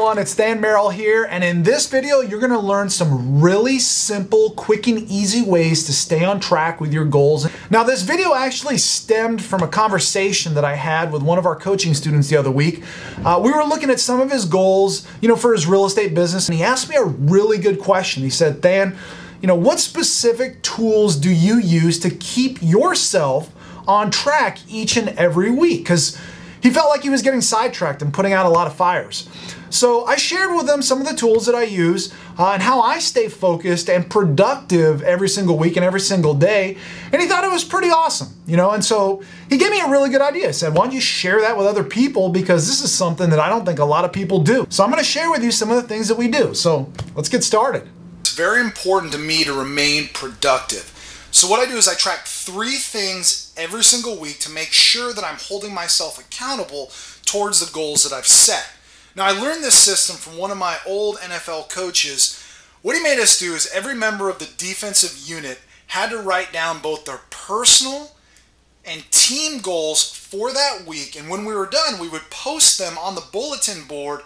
everyone, it's Dan Merrill here, and in this video you're going to learn some really simple, quick and easy ways to stay on track with your goals. Now this video actually stemmed from a conversation that I had with one of our coaching students the other week. We were looking at some of his goals, for his real estate business, and he asked me a really good question. He said, Dan, what specific tools do you use to keep yourself on track each and every week? Because he felt like he was getting sidetracked and putting out a lot of fires. So I shared with him some of the tools that I use and how I stay focused and productive every single week and every single day. And he thought it was pretty awesome, and so he gave me a really good idea. He said, why don't you share that with other people, because this is something that I don't think a lot of people do. So I'm going to share with you some of the things that we do. So let's get started. It's very important to me to remain productive. So what I do is I track 3 things every single week to make sure that I'm holding myself accountable towards the goals that I've set. Now, I learned this system from one of my old NFL coaches. What he made us do is every member of the defensive unit had to write down both their personal and team goals for that week. And when we were done, we would post them on the bulletin board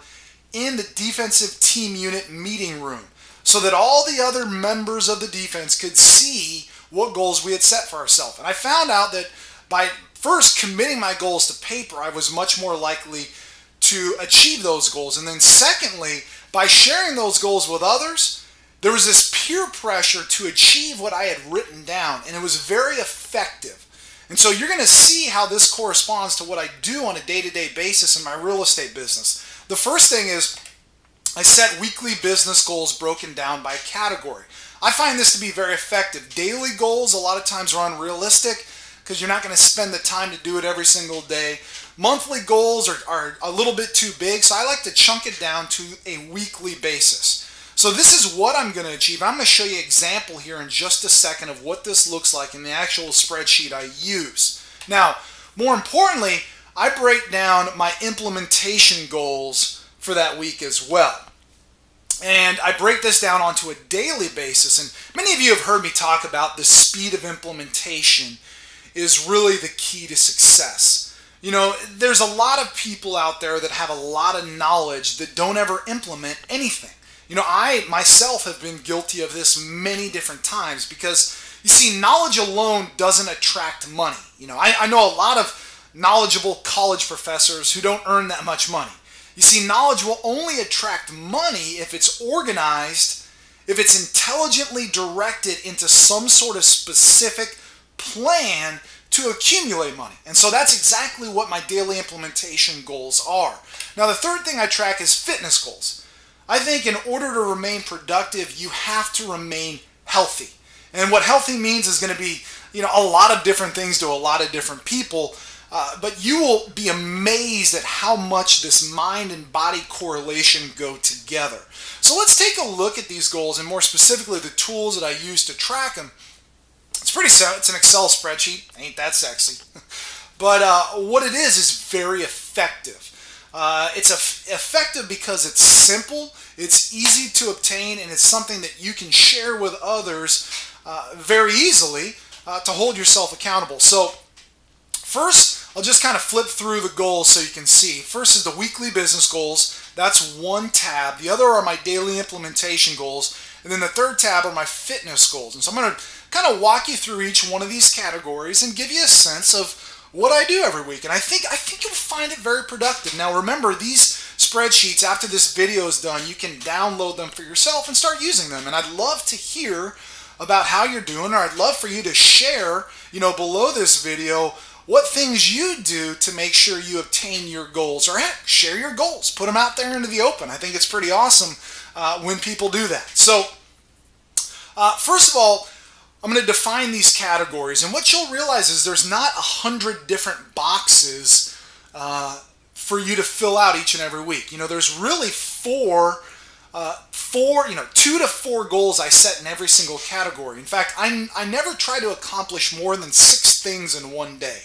in the defensive team unit meeting room so that all the other members of the defense could see what goals we had set for ourselves. And I found out that by first committing my goals to paper, I was much more likely to achieve those goals. And then secondly, by sharing those goals with others, there was this peer pressure to achieve what I had written down, and it was very effective. And so you're going to see how this corresponds to what I do on a day-to-day basis in my real estate business. The first thing is I set weekly business goals broken down by category. I find this to be very effective. Daily goals a lot of times are unrealistic because you're not going to spend the time to do it every single day. Monthly goals are a little bit too big, so I like to chunk it down to a weekly basis. So this is what I'm going to achieve. I'm going to show you an example here in just a second of what this looks like in the actual spreadsheet I use. Now, more importantly, I break down my implementation goals for that week as well. And I break this down onto a daily basis. And many of you have heard me talk about the speed of implementation is really the key to success. There's a lot of people out there that have a lot of knowledge that don't ever implement anything. I myself have been guilty of this many different times because, you see, knowledge alone doesn't attract money. I know a lot of knowledgeable college professors who don't earn that much money. You see, knowledge will only attract money if it's organized, if it's intelligently directed into some sort of specific plan to accumulate money. And so that's exactly what my daily implementation goals are. Now, the third thing I track is fitness goals. I think in order to remain productive, you have to remain healthy. And what healthy means is going to be, a lot of different things to a lot of different people. But you will be amazed at how much this mind and body correlation go together. So let's take a look at these goals and more specifically the tools that I use to track them. It's pretty simple. It's an Excel spreadsheet. Ain't that sexy. But what it is very effective. It's effective because it's simple, it's easy to obtain, and it's something that you can share with others very easily to hold yourself accountable. So first, I'll just kind of flip through the goals so you can see. First is the weekly business goals. That's one tab. The other are my daily implementation goals. And then the third tab are my fitness goals. And so I'm going to kind of walk you through each one of these categories and give you a sense of what I do every week. And I think you'll find it very productive. Now remember, these spreadsheets, after this video is done, you can download them for yourself and start using them. And I'd love to hear about how you're doing, or I'd love for you to share, below this video, what things you do to make sure you obtain your goals, or heck, share your goals. Put them out there into the open. I think it's pretty awesome when people do that. So first of all, I'm going to define these categories. And what you'll realize is there's not 100 different boxes for you to fill out each and every week. There's really 2 to 4 goals I set in every single category. In fact, I never try to accomplish more than 6 things in one day.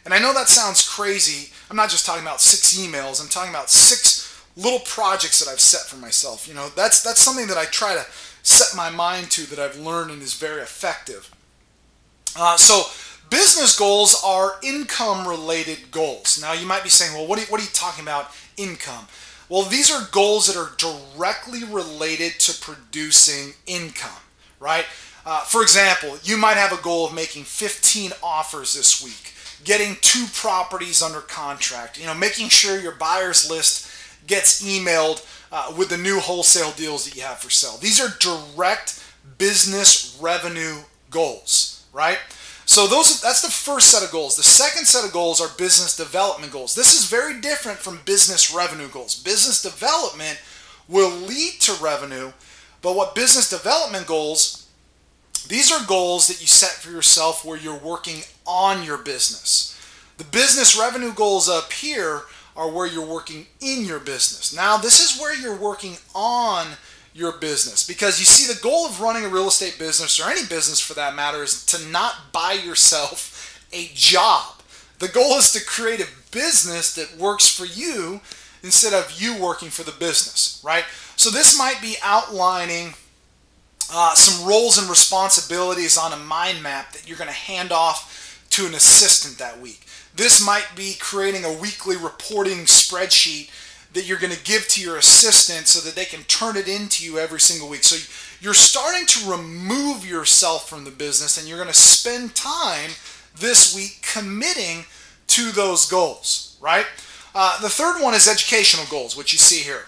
And I know that sounds crazy. I'm not just talking about 6 emails. I'm talking about 6 little projects that I've set for myself. That's something that I try to set my mind to, that I've learned and is very effective. So business goals are income related goals. Now you might be saying, well, what are you talking about income? Well, these are goals that are directly related to producing income, right? For example, you might have a goal of making 15 offers this week, getting 2 properties under contract, making sure your buyer's list gets emailed with the new wholesale deals that you have for sale. These are direct business revenue goals, right? So that's the first set of goals. The second set of goals are business development goals. This is very different from business revenue goals. Business development will lead to revenue, but what business development goals, these are goals that you set for yourself where you're working on your business. The business revenue goals up here are where you're working in your business. Now, this is where you're working on your business, because you see, the goal of running a real estate business, or any business for that matter, is to not buy yourself a job. The goal is to create a business that works for you instead of you working for the business, right? So this might be outlining some roles and responsibilities on a mind map that you're going to hand off to an assistant that week. This might be creating a weekly reporting spreadsheet that you're going to give to your assistant so that they can turn it into you every single week. So you're starting to remove yourself from the business, and you're going to spend time this week committing to those goals, right? The third one is educational goals, which you see here,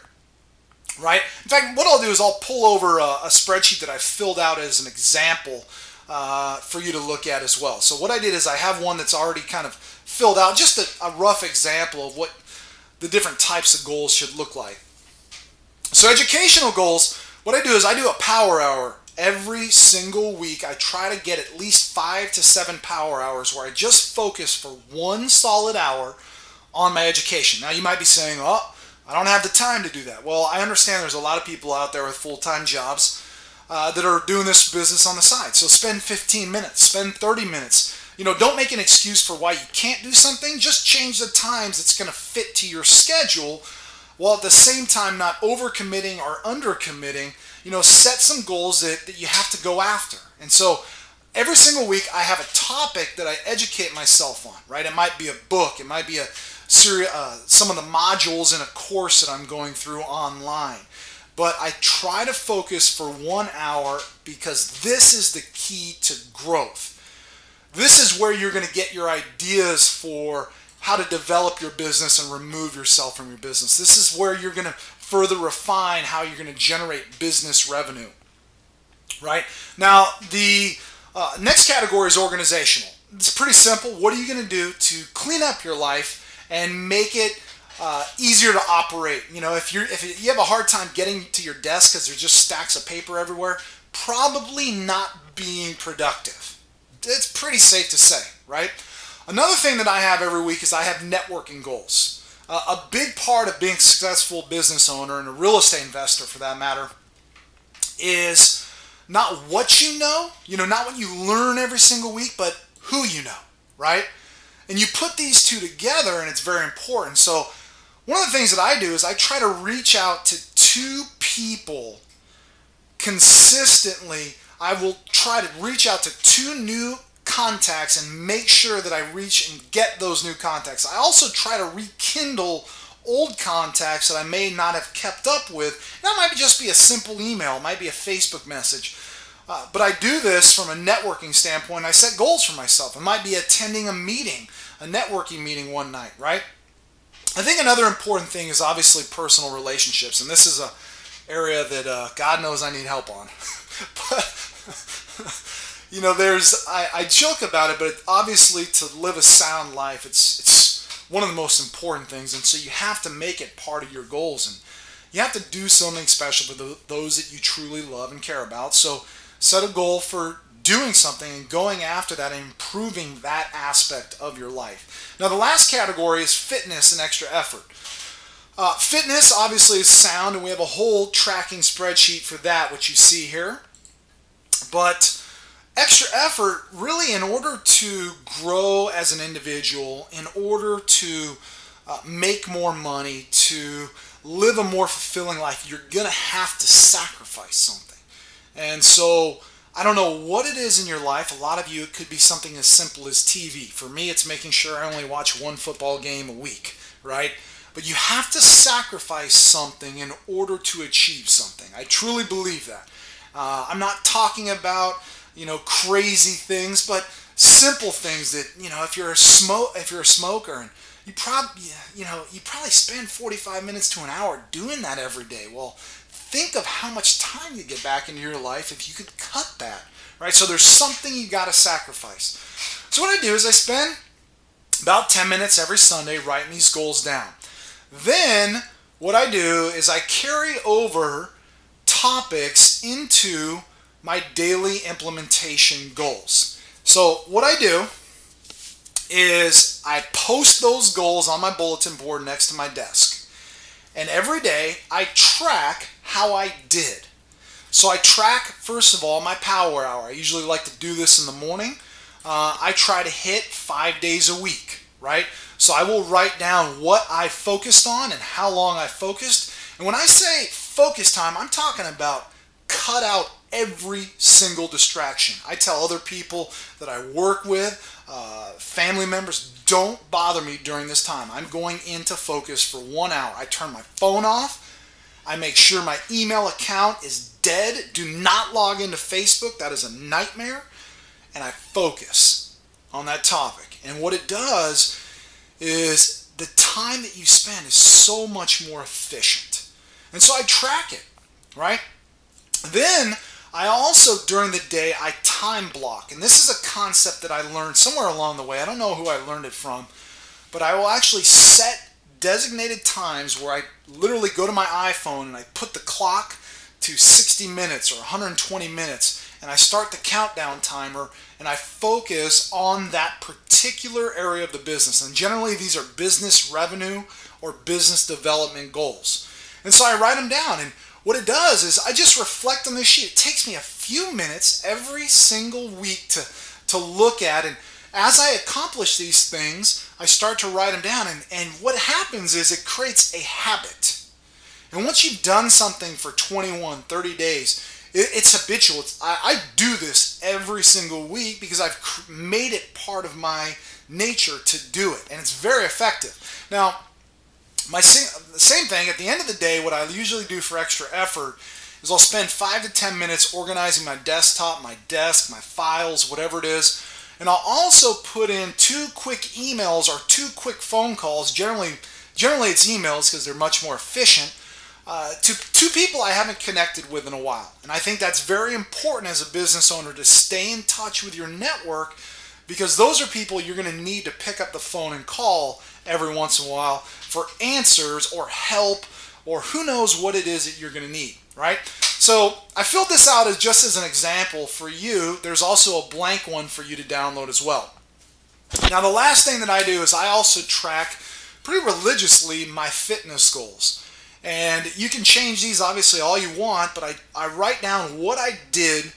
right? In fact, what I'll do is I'll pull over a spreadsheet that I filled out as an example for you to look at as well. So what I did is I have one that's already kind of filled out, just a rough example of what the different types of goals should look like. So educational goals, what I do is I do a power hour every single week. I try to get at least 5 to 7 power hours where I just focus for 1 solid hour on my education. Now you might be saying, oh, I don't have the time to do that. Well, I understand there's a lot of people out there with full-time jobs that are doing this business on the side. So spend 15 minutes, spend 30 minutes. Don't make an excuse for why you can't do something. Just change the times it's going to fit to your schedule, while at the same time not overcommitting or undercommitting. Set some goals that you have to go after. And so every single week I have a topic that I educate myself on, right? It might be a book. It might be some of the modules in a course that I'm going through online. But I try to focus for 1 hour, because this is the key to growth. This is where you're going to get your ideas for how to develop your business and remove yourself from your business. This is where you're going to further refine how you're going to generate business revenue, right? Now, the next category is organizational. It's pretty simple. What are you going to do to clean up your life and make it easier to operate? If you have a hard time getting to your desk because there's just stacks of paper everywhere, probably not being productive. It's pretty safe to say, right? Another thing that I have every week is I have networking goals. A big part of being a successful business owner, and a real estate investor for that matter, is not what you know, not what you learn every single week, but who you know, right? And you put these two together, and it's very important. So one of the things that I do is I try to reach out to 2 people consistently. I will try to reach out to 2 new contacts and make sure that I reach and get those new contacts. I also try to rekindle old contacts that I may not have kept up with. That might just be a simple email, it might be a Facebook message. But I do this from a networking standpoint. I set goals for myself. It might be attending a meeting, a networking meeting one night, right? I think another important thing is obviously personal relationships, and this is an area that God knows I need help on. But I joke about it, but obviously to live a sound life, it's one of the most important things, and so you have to make it part of your goals, and you have to do something special for those that you truly love and care about. So set a goal for doing something and going after that and improving that aspect of your life. Now, the last category is fitness and extra effort. Fitness obviously is sound, and we have a whole tracking spreadsheet for that, which you see here. But extra effort, really, in order to grow as an individual, in order to make more money, to live a more fulfilling life, you're going to have to sacrifice something. And so I don't know what it is in your life. A lot of you, it could be something as simple as TV. For me, it's making sure I only watch 1 football game a week, right? but you have to sacrifice something in order to achieve something. I truly believe that. I'm not talking about, crazy things, but simple things that, if you're a smoker, and you probably spend 45 minutes to an hour doing that every day. Well, think of how much time you get back into your life if you could cut that, right? So there's something you got to sacrifice. So what I do is I spend about 10 minutes every Sunday writing these goals down. Then what I do is I carry over topics into my daily implementation goals. So what I do is I post those goals on my bulletin board next to my desk. And every day I track how I did. So I track, first of all, my power hour. I usually like to do this in the morning. I try to hit 5 days a week, right? So I will write down what I focused on and how long I focused. And when I say focus time, I'm talking about cut out every single distraction. I tell other people that I work with, family members, don't bother me during this time. I'm going into focus for 1 hour. I turn my phone off. I make sure my email account is dead. Do not log into Facebook. That is a nightmare. And I focus on that topic. And what it does is the time that you spend is so much more efficient. And so I track it, right? Then I also, during the day, I time block. And this is a concept that I learned somewhere along the way. I don't know who I learned it from, but I will actually set designated times where I literally go to my iPhone and I put the clock to 60 minutes or 120 minutes, and I start the countdown timer, and I focus on that particular area of the business. And generally these are business revenue or business development goals. And so I write them down, and what it does is I just reflect on this sheet. It takes me a few minutes every single week to look at, and as I accomplish these things, I start to write them down, and what happens is it creates a habit. And once you've done something for 21, 30 days, it's habitual. I do this every single week because I've made it part of my nature to do it, and it's very effective. Now, the same thing, at the end of the day, what I usually do for extra effort is I'll spend 5 to 10 minutes organizing my desktop, my desk, my files, whatever it is. And I'll also put in 2 quick emails or 2 quick phone calls. Generally it's emails because they're much more efficient, to 2 people I haven't connected with in a while. And I think that's very important as a business owner to stay in touch with your network, because those are people you're going to need to pick up the phone and call every once in a while for answers or help, or who knows what it is that you're going to need, right? So I filled this out just as an example for you. There's also a blank one for you to download as well. Now the last thing that I do is I also track pretty religiously my fitness goals. And you can change these obviously all you want, but I write down what I did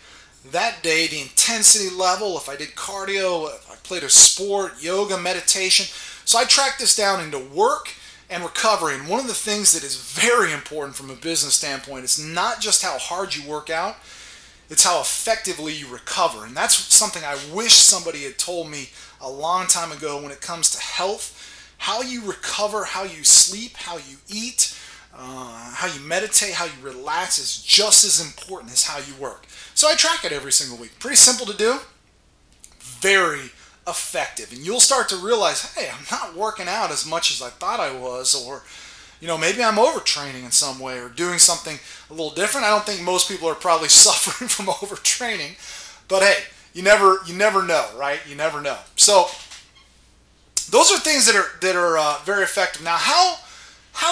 that day, the intensity level, if I did cardio, if I played a sport, yoga, meditation. So I track this down into work and recovery. And one of the things that is very important from a business standpoint is not just how hard you work out, it's how effectively you recover. And that's something I wish somebody had told me a long time ago when it comes to health. How you recover, how you sleep, how you eat, how you meditate, how you relax is just as important as how you work. So I track it every single week. Pretty simple to do, very effective. And you'll start to realize, hey, I'm not working out as much as I thought I was, or maybe I'm overtraining in some way or doing something a little different. I don't think most people are probably suffering from overtraining, but hey, you never know, right? You never know. So those are things that are very effective. Now, how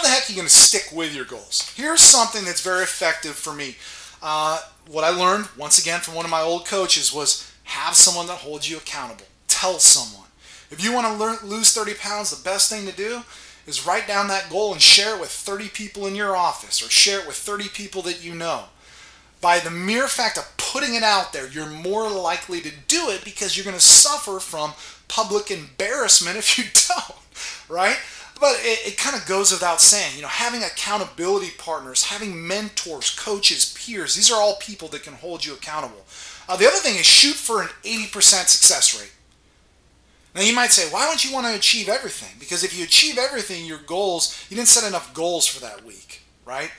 the heck are you going to stick with your goals? Here's something that's very effective for me. What I learned, once again, from one of my old coaches was have someone that holds you accountable. Tell someone. If you want to lose 30 pounds, the best thing to do is write down that goal and share it with 30 people in your office, or share it with 30 people that you know. By the mere fact of putting it out there, you're more likely to do it, because you're going to suffer from public embarrassment if you don't, right? But it kind of goes without saying, having accountability partners, having mentors, coaches, peers, these are all people that can hold you accountable. The other thing is shoot for an 80% success rate. Now you might say, why don't you want to achieve everything? Because if you achieve everything, your goals, you didn't set enough goals for that week, right?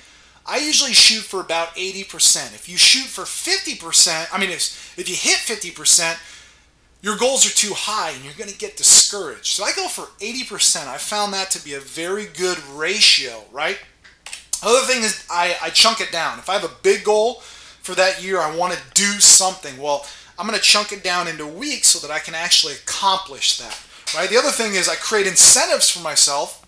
I usually shoot for about 80%. If you shoot for 50%, if you hit 50%, your goals are too high and you're going to get discouraged. So I go for 80%. I found that to be a very good ratio, right? Other thing is I chunk it down. If I have a big goal for that year, I want to do something. Well, I'm going to chunk it down into weeks so that I can actually accomplish that, right? The other thing is I create incentives for myself.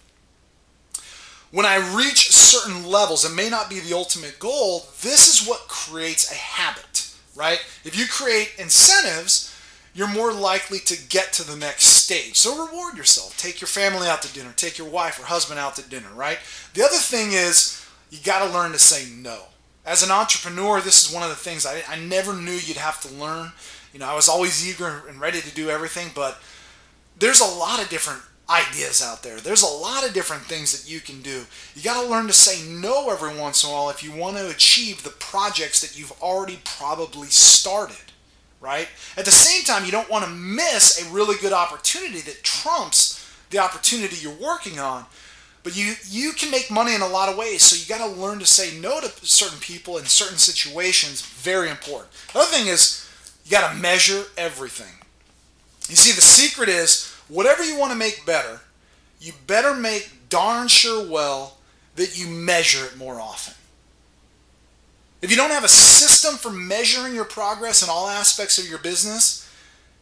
When I reach certain levels, it may not be the ultimate goal. This is what creates a habit, right? If you create incentives, you're more likely to get to the next stage. So reward yourself. Take your family out to dinner. Take your wife or husband out to dinner, right? The other thing is you got to learn to say no. As an entrepreneur, this is one of the things I never knew you'd have to learn. You know, I was always eager and ready to do everything, but there's a lot of different ideas out there. There's a lot of different things that you can do. You got to learn to say no every once in a while if you want to achieve the projects that you've already probably started, right? At the same time, you don't want to miss a really good opportunity that trumps the opportunity you're working on. But you can make money in a lot of ways, so you got to learn to say no to certain people in certain situations. Very important. The other thing is you got to measure everything. You see, the secret is whatever you want to make better, you better make darn sure well that you measure it more often. If you don't have a system for measuring your progress in all aspects of your business,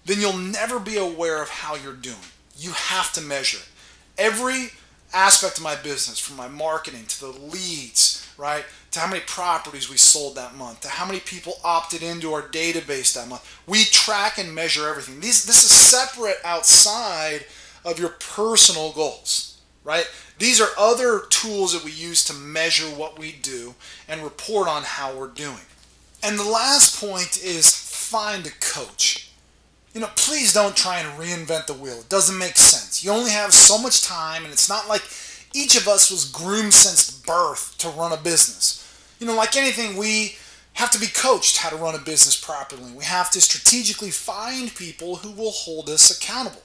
then you'll never be aware of how you're doing. You have to measure it. Every aspect of my business, from my marketing to the leads, right, to how many properties we sold that month, to how many people opted into our database that month. We track and measure everything. This is separate outside of your personal goals, right? These are other tools that we use to measure what we do and report on how we're doing. And the last point is find a coach. You know, please don't try and reinvent the wheel. It doesn't make sense. You only have so much time, and it's not like each of us was groomed since birth to run a business. You know, like anything, we have to be coached how to run a business properly. We have to strategically find people who will hold us accountable.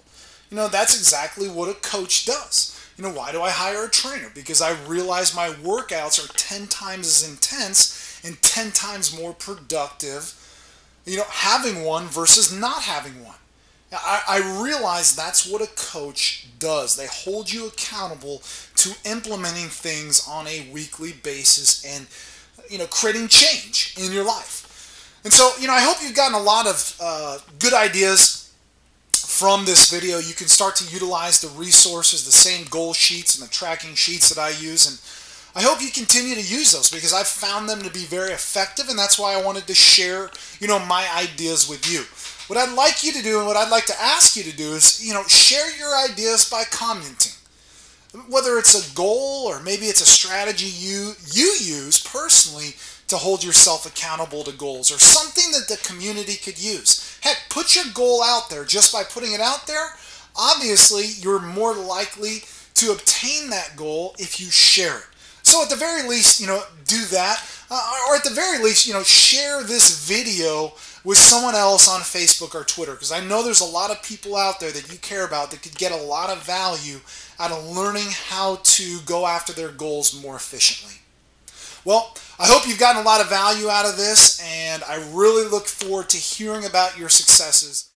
You know, that's exactly what a coach does. You know, why do I hire a trainer? Because I realize my workouts are 10 times as intense and 10 times more productive, you know, having one versus not having one. I realize that's what a coach does. They hold you accountable to implementing things on a weekly basis and, you know, creating change in your life. And so, you know, I hope you've gotten a lot of good ideas from this video. You can start to utilize the resources, the same goal sheets and the tracking sheets that I use, and I hope you continue to use those because I've found them to be very effective, and that's why I wanted to share, you know, my ideas with you. What I'd like you to do and what I'd like to ask you to do is, you know, share your ideas by commenting. Whether it's a goal or maybe it's a strategy you use personally to hold yourself accountable to goals or something that the community could use. Heck, put your goal out there. Just by putting it out there, obviously you're more likely to obtain that goal if you share it. So at the very least, you know, do that. Or at the very least, you know, share this video with someone else on Facebook or Twitter, because I know there's a lot of people out there that you care about that could get a lot of value out of learning how to go after their goals more efficiently. Well, I hope you've gotten a lot of value out of this, and I really look forward to hearing about your successes.